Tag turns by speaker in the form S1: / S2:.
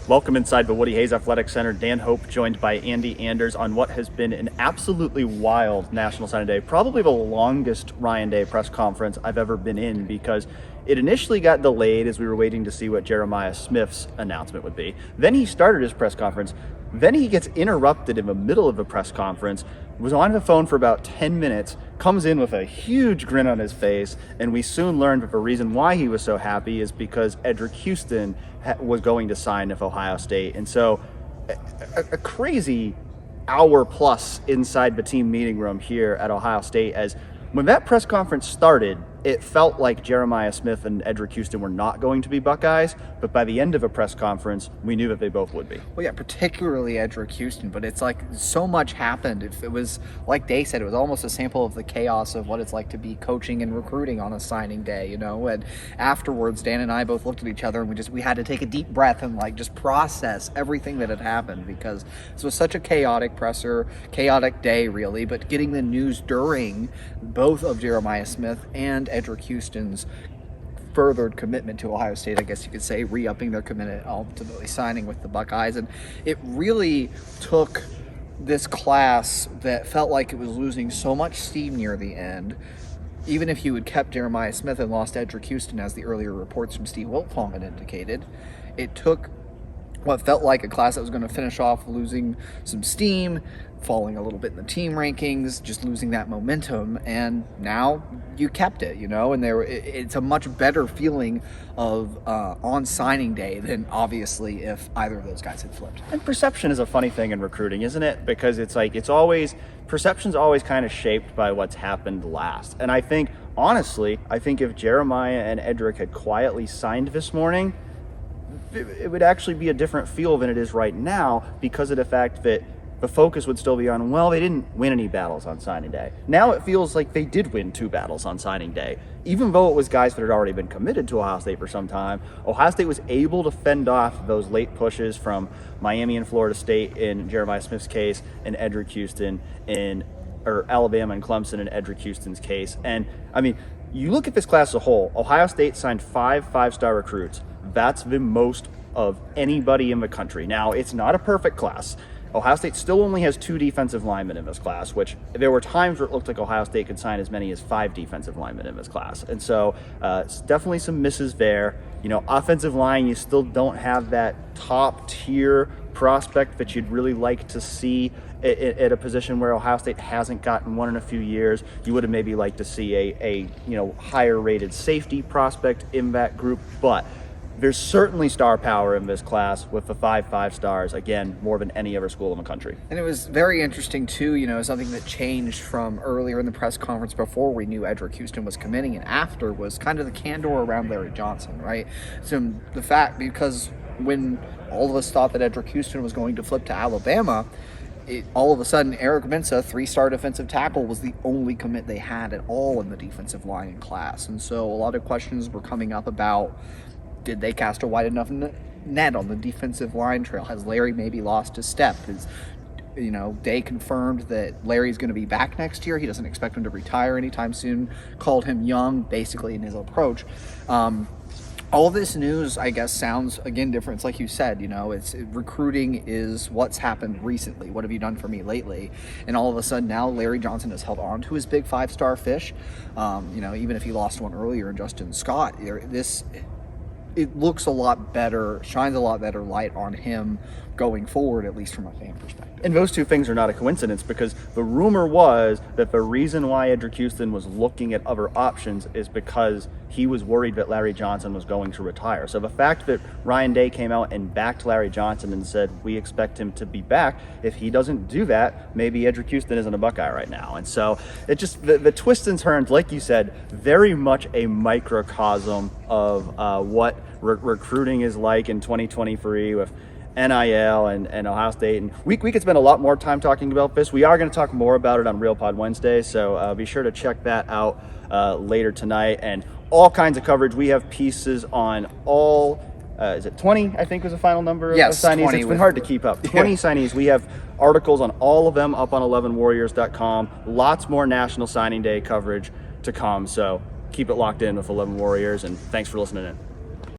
S1: Welcome inside the Woody Hayes Athletic Center. Dan Hope joined by Andy Anders on what has been an absolutely wild National Signing Day, probably the longest Ryan Day press conference I've ever been in, because it initially got delayed as we were waiting to see what Jeremiah Smith's announcement would be. Then he started his press conference. Then he gets interrupted in the middle of a press conference, was on the phone for about 10 minutes, comes in with a huge grin on his face, and we soon learned that the reason why he was so happy is because Eddrick Houston was going to sign with Ohio State. And so a crazy hour plus inside the team meeting room here at Ohio State, as when that press conference started, it felt like Jeremiah Smith and Eddrick Houston were not going to be Buckeyes, but by the end of a press conference, we knew that they both would be.
S2: Well, yeah, particularly Eddrick Houston, but it's like so much happened. If it was, like Day said, it was almost a sample of the chaos of what it's like to be coaching and recruiting on a signing day, you know? And afterwards, Dan and I both looked at each other and we had to take a deep breath and like just process everything that had happened, because this was such a chaotic presser, chaotic day really, but getting the news during both of Jeremiah Smith and Eddrick Houston's furthered commitment to Ohio State, I guess you could say, re-upping their commitment, ultimately signing with the Buckeyes. And it really took this class that felt like it was losing so much steam near the end. Even if you had kept Jeremiah Smith and lost Eddrick Houston, as the earlier reports from Steve Wiltfong had indicated, it took what felt like a class that was going to finish off losing some steam, falling a little bit in the team rankings, just losing that momentum, and now you kept it, you know, and it's a much better feeling of on signing day than obviously if either of those guys had flipped.
S1: And perception is a funny thing in recruiting, isn't it? Because perception's always kind of shaped by what's happened last. And I think, honestly, if Jeremiah and Eddrick had quietly signed this morning, it would actually be a different feel than it is right now, because of the fact that the focus would still be on, well, they didn't win any battles on signing day. Now it feels like they did win 2 battles on signing day. Even though it was guys that had already been committed to Ohio State for some time, Ohio State was able to fend off those late pushes from Miami and Florida State in Jeremiah Smith's case, and Eddrick Houston or Alabama and Clemson in Eddrick Houston's case. And I mean, you look at this class as a whole, Ohio State signed 5 5-star recruits. That's the most of anybody in the country. Now, it's not a perfect class. Ohio State still only has 2 defensive linemen in this class, which there were times where it looked like Ohio State could sign as many as 5 defensive linemen in this class. And so it's definitely some misses there. You know, offensive line, you still don't have that top tier prospect that you'd really like to see at a position where Ohio State hasn't gotten one in a few years. You would have maybe liked to see a higher rated safety prospect in that group, but there's certainly star power in this class with the 5 5-stars, again, more than any other school in the country.
S2: And it was very interesting, too, something that changed from earlier in the press conference before we knew Eddrick Houston was committing and after was kind of the candor around Larry Johnson, right? So the fact, because when all of us thought that Eddrick Houston was going to flip to Alabama, all of a sudden, Eric Mensah, 3-star defensive tackle, was the only commit they had at all in the defensive line in class. And so a lot of questions were coming up about, did they cast a wide enough net on the defensive line trail? Has Larry maybe lost his step? Day confirmed that Larry's going to be back next year. He doesn't expect him to retire anytime soon. Called him young, basically, in his approach. All this news, I guess, sounds, again, different. It's like you said, recruiting is what's happened recently. What have you done for me lately? And all of a sudden now Larry Johnson has held on to his big 5-star fish. Even if he lost one earlier in Justin Scott, it looks a lot better, shines a lot better light on him going forward, at least from a fan perspective.
S1: And those two things are not a coincidence, because the rumor was that the reason why Eddrick Houston was looking at other options is because he was worried that Larry Johnson was going to retire. So the fact that Ryan Day came out and backed Larry Johnson and said, we expect him to be back, if he doesn't do that, maybe Eddrick Houston isn't a Buckeye right now. And so it just, the twists and turns, like you said, very much a microcosm of what recruiting is like in 2023 with NIL and Ohio State. And we could spend a lot more time talking about this. We are going to talk more about it on Real Pod Wednesday, so be sure to check that out later tonight. And all kinds of coverage. We have pieces on all, is it 20, I think was the final number of signees? It's been hard to keep up. 20 signees. We have articles on all of them up on 11warriors.com. Lots more National Signing Day coverage to come, so keep it locked in with 11 Warriors, and thanks for listening in.